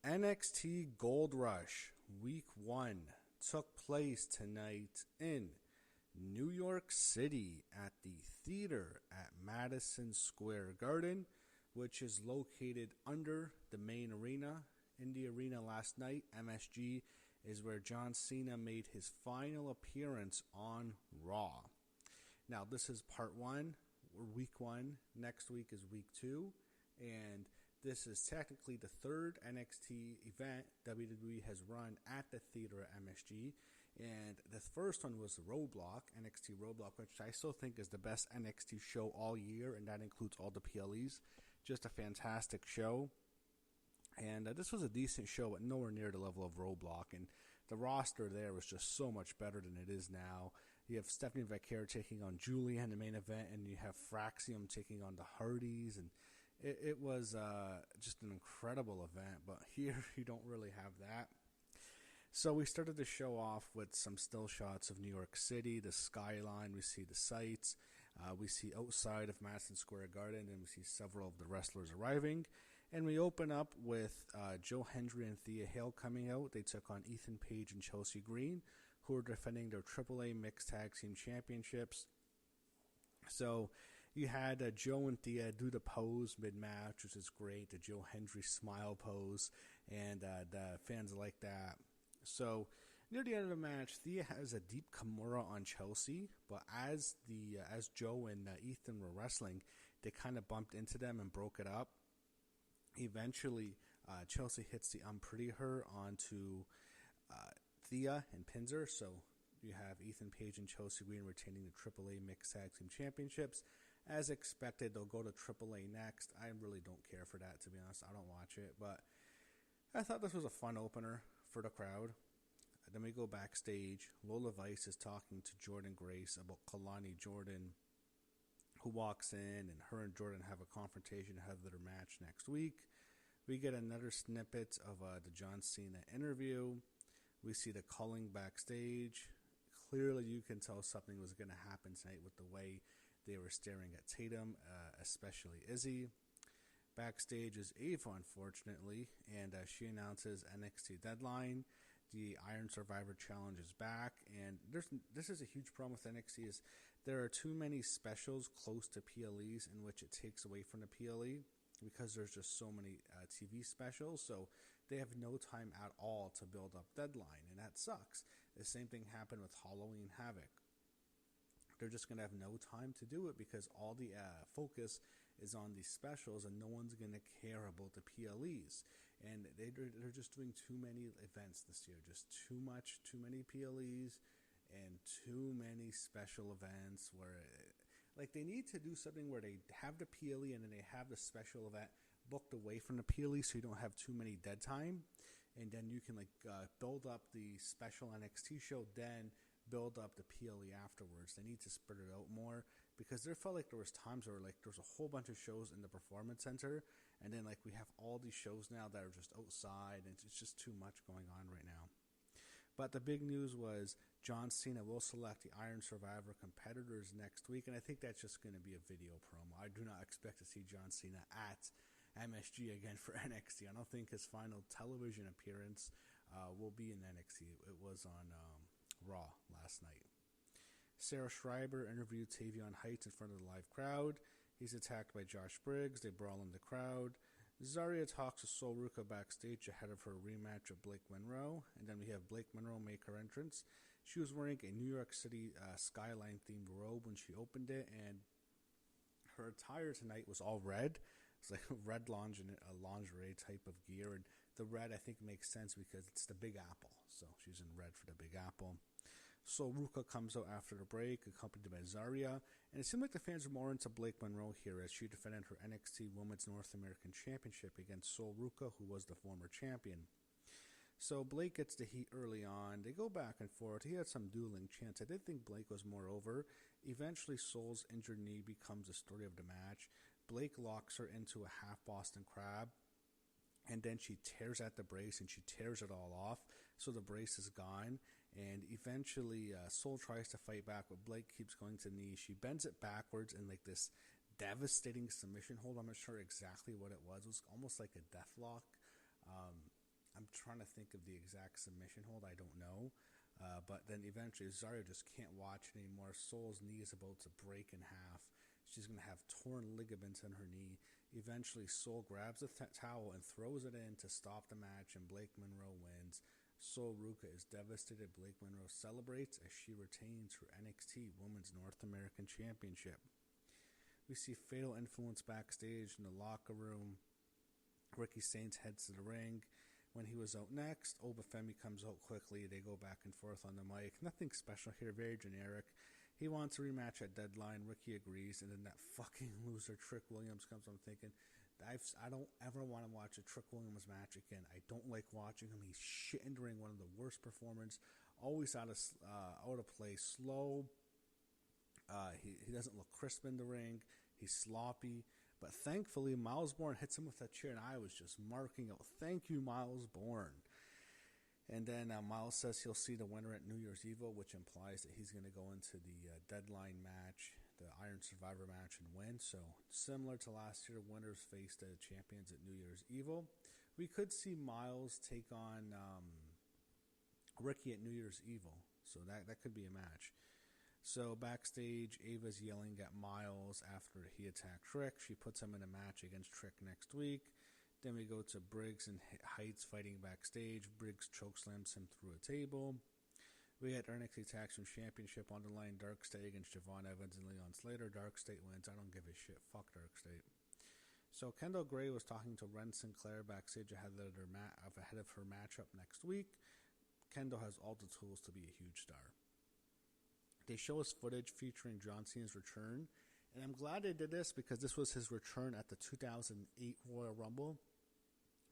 NXT Gold Rush Week 1 took place tonight in New York City at the theater at Madison Square Garden, which is located under the main arena. In the arena last night, MSG, is where John Cena made his final appearance on Raw. Now, this is part 1, or week 1. Next week is week 2, and this is technically the third NXT event WWE has run at the theater at MSG. And the first one was Roadblock, NXT Roadblock, which I still think is the best NXT show all year, and that includes all the PLEs. Just a fantastic show. And this was a decent show, but nowhere near the level of Roadblock. And the roster there was just so much better than it is now. You have Stephanie Vaquer taking on Julia in the main event, and you have Fraxium taking on the Hardys. And it was just an incredible event, but here you don't really have that. So we started the show off with some still shots of New York City, the skyline. We see the sights. We see outside of Madison Square Garden, and we see several of the wrestlers arriving. And we open up with Joe Hendry and Thea Hale coming out. They took on Ethan Page and Chelsea Green, who are defending their AAA Mixed Tag Team Championships. So you had Joe and Thea do the pose mid-match, which is great, the Joe Hendry smile pose, and the fans like that. So near the end of the match, Thea has a deep Kimura on Chelsea, but as Joe and Ethan were wrestling, they kind of bumped into them and broke it up. Eventually, Chelsea hits the Unpretty Her onto Thea and pins her, so you have Ethan Page and Chelsea Green retaining the AAA Mixed Tag Team Championships. As expected, they'll go to AAA next. I really don't care for that, to be honest. I don't watch it, but I thought this was a fun opener for the crowd. Then we go backstage. Lola Vice is talking to Jordan Grace about Kalani Jordan, who walks in, and her and Jordan have a confrontation ahead of their match next week. We get another snippet of the John Cena interview. We see the culling backstage. Clearly, you can tell something was going to happen tonight with the way they were staring at Tatum, especially Izzy. Backstage is Ava, unfortunately, and she announces NXT Deadline. The Iron Survivor Challenge is back, and this is a huge problem with NXT is there are too many specials close to PLEs in which it takes away from the PLE because there's just so many TV specials, so they have no time at all to build up Deadline, and that sucks. The same thing happened with Halloween Havoc. They're just going to have no time to do it because all the focus is on these specials and no one's going to care about the PLEs. And they're just doing too many events this year. Just too many PLEs and too many special events where, like, they need to do something where they have the PLE and then they have the special event booked away from the PLE so you don't have too many dead time. And then you can, build up the special NXT show, then build up the PLE afterwards. They need to spread it out more because there felt like there was times where there was a whole bunch of shows in the Performance Center, and then we have all these shows now that are just outside, and it's just too much going on right now. But the big news was John Cena will select the Iron Survivor competitors next week, and I think that's just going to be a video promo. I do not expect to see John Cena at MSG again for NXT. I don't think his final television appearance will be in NXT. It was on Raw last night. Sarah Schreiber interviewed Tavion Heights in front of the live crowd. He's attacked by Josh Briggs. They brawl in the crowd. Zarya talks to Sol Ruca backstage ahead of her rematch with Blake Monroe. And then we have Blake Monroe make her entrance. She was wearing a New York City skyline-themed robe when she opened it, and her attire tonight was all red. It's like red lingerie type of gear. And the red, I think, makes sense because it's the Big Apple. So she's in red for the Big Apple. So Ruka comes out after the break, accompanied by Zarya. And it seemed like the fans were more into Blake Monroe here as she defended her NXT Women's North American Championship against Sol Ruca, who was the former champion. So Blake gets the heat early on. They go back and forth. He had some dueling chants. I did think Blake was more over. Eventually, Sol's injured knee becomes the story of the match. Blake locks her into a half Boston Crab, and then she tears at the brace and she tears it all off, so the brace is gone. And eventually Sol tries to fight back, but Blake keeps going to the knee. She bends it backwards in this devastating submission hold. I'm not sure exactly what it was. It was almost like a death lock. trying to think of the exact submission hold. I don't know. But then eventually Zarya just can't watch it anymore. Soul's knee is about to break in half. She's going to have torn ligaments in her knee. Eventually, Soul grabs the towel and throws it in to stop the match, and Blake Monroe wins. Soul Ruka is devastated. Blake Monroe celebrates as she retains her NXT Women's North American Championship. We see Fatal Influence backstage in the locker room. Ricky Saints heads to the ring. When he was out next, Obafemi comes out quickly. They go back and forth on the mic. Nothing special here, very generic. He wants a rematch at Deadline. Ricky agrees, and then that fucking loser Trick Williams comes. I'm thinking, I don't ever want to watch a Trick Williams match again. I don't like watching him. He's shit in the ring, one of the worst performers. Always out of place, slow. He doesn't look crisp in the ring. He's sloppy. But thankfully, Miles Bourne hits him with that chair, and I was just marking out, thank you, Miles Bourne. And then Miles says he'll see the winner at New Year's Evil, which implies that he's going to go into the Deadline match, the Iron Survivor match, and win. So similar to last year, winners face the champions at New Year's Evil. We could see Miles take on Ricky at New Year's Evil. So that could be a match. So backstage, Ava's yelling at Miles after he attacked Trick. She puts him in a match against Trick next week. Then we go to Briggs and Heights fighting backstage. Briggs chokeslams him through a table. We had NXT Tag Team Championship on the line. Dark State against Javon Evans and Leon Slater. Dark State wins. I don't give a shit. Fuck Dark State. So Kendall Gray was talking to Ren Sinclair backstage ahead of her matchup next week. Kendall has all the tools to be a huge star. They show us footage featuring John Cena's return. And I'm glad they did this because this was his return at the 2008 Royal Rumble.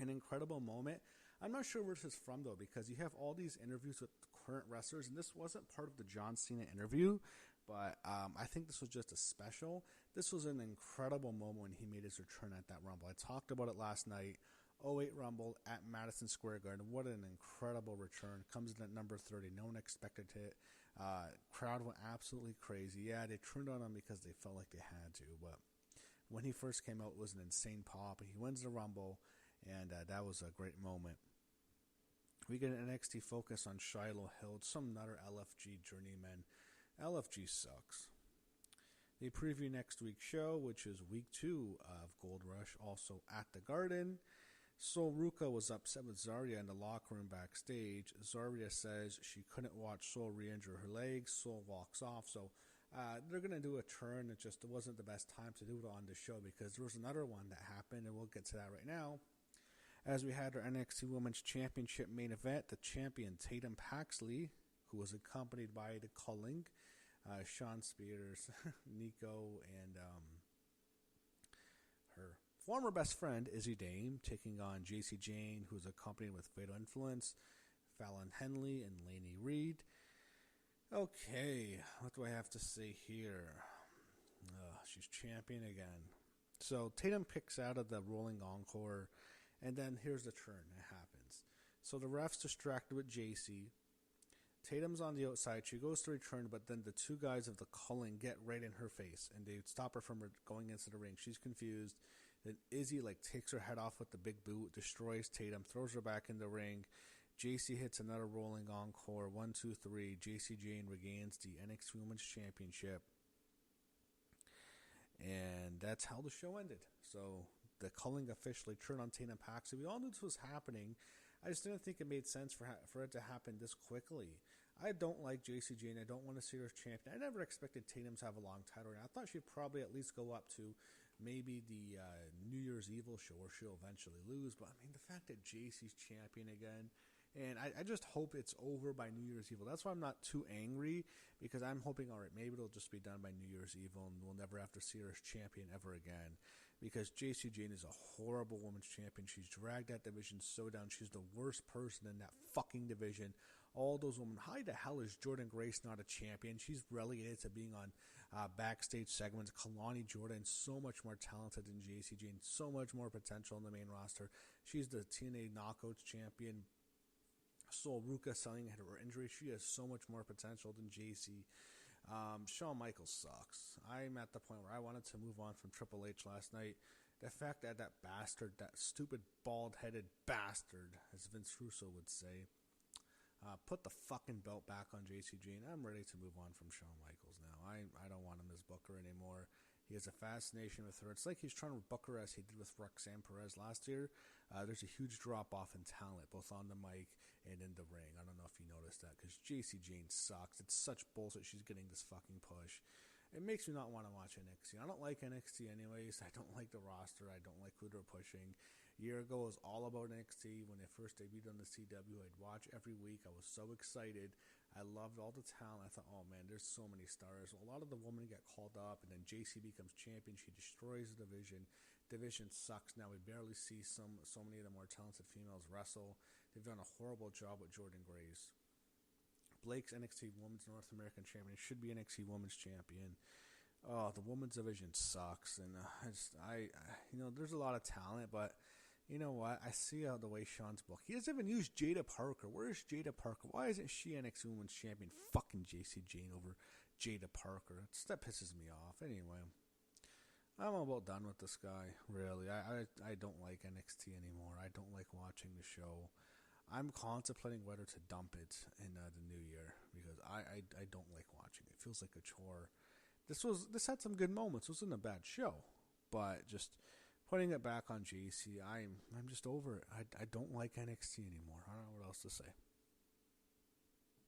An incredible moment. I'm not sure where this is from, though, because you have all these interviews with current wrestlers, and this wasn't part of the John Cena interview, but I think this was just a special. This was an incredible moment when he made his return at that Rumble. I talked about it last night. 08 Rumble at Madison Square Garden. What an incredible return. Comes in at number 30. No one expected it. Crowd went absolutely crazy. Yeah, they turned on him because they felt like they had to, but when he first came out, it was an insane pop, and he wins the Rumble. And that was a great moment. We get an NXT focus on Shiloh Hill, some other LFG journeyman. LFG sucks. They preview next week's show, which is week 2 of Gold Rush, also at the Garden. Sol Ruka was upset with Zarya in the locker room backstage. Zarya says she couldn't watch Sol re-injure her legs. Sol walks off. So they're going to do a turn. It wasn't the best time to do it on the show because there was another one that happened, and we'll get to that right now. As we had our NXT Women's Championship main event, the champion Tatum Paxley, who was accompanied by the Culling, Sean Spears, Nico, and her former best friend, Izzy Dame, taking on JC Jane, who's accompanied with Fatal Influence, Fallon Henley, and Lainey Reed. Okay, what do I have to say here? She's champion again. So Tatum picks out of the rolling encore, and then here's the turn. It happens. So the ref's distracted with JC. Tatum's on the outside. She goes to return, but then the two guys of the Culling get right in her face, and they stop her from going into the ring. She's confused. Then Izzy takes her head off with the big boot, destroys Tatum, throws her back in the ring. JC hits another rolling encore. 1, 2, 3. JC Jane regains the NXT Women's Championship. And that's how the show ended. So the Culling officially turned on Tatum Paxley. We all knew this was happening. I just didn't think it made sense for it to happen this quickly. I don't like JC Jane. I don't want to see her as champion. I never expected Tatum to have a long title reign. I thought she'd probably at least go up to maybe the New Year's Evil show where she'll eventually lose. But, I mean, the fact that JC's champion again, and I just hope it's over by New Year's Evil. That's why I'm not too angry, because I'm hoping, all right, maybe it'll just be done by New Year's Evil, and we'll never have to see her as champion ever again. Because JC Jane is a horrible women's champion. She's dragged that division so down. She's the worst person in that fucking division. All those women. How the hell is Jordan Grace not a champion? She's relegated to being on backstage segments. Kalani Jordan, so much more talented than JC Jane. So much more potential in the main roster. She's the TNA Knockouts champion. Sol Ruka selling her injury. She has so much more potential than JC. Shawn Michaels sucks. I'm at the point where I wanted to move on from Triple H last night. The fact that that bastard, that stupid bald-headed bastard, as Vince Russo would say, put the fucking belt back on JCG, and I'm ready to move on from Shawn Michaels now. I don't want him as Booker anymore. He has a fascination with her. It's like he's trying to book her as he did with Roxanne Perez last year. There's a huge drop-off in talent, both on the mic and in the ring. I don't know if you noticed that, because Jacy Jayne sucks. It's such bullshit she's getting this fucking push. It makes me not want to watch NXT. I don't like NXT anyways. I don't like the roster. I don't like who they're pushing. A year ago, it was all about NXT. When they first debuted on the CW, I'd watch every week. I was so excited. I loved all the talent. I thought, oh man, there's so many stars. A lot of the women get called up, and then JC becomes champion. She destroys the division. Division sucks now. We barely see so many of the more talented females wrestle. They've done a horrible job with Jordan Grace. Blake's NXT Women's North American Champion should be NXT Women's Champion. Oh, the women's division sucks, and there's a lot of talent, but you know what? I see how the way Sean's booked. He doesn't even use Jada Parker. Where is Jada Parker? Why isn't she NXT Women's Champion? Fucking Jacy Jayne over Jada Parker. That pisses me off. Anyway, I'm about done with this guy. Really, I don't like NXT anymore. I don't like watching the show. I'm contemplating whether to dump it in the new year, because I don't like watching it. It feels like a chore. This had some good moments. It wasn't a bad show, but just putting it back on JC, I'm just over it. I don't like NXT anymore. I don't know what else to say.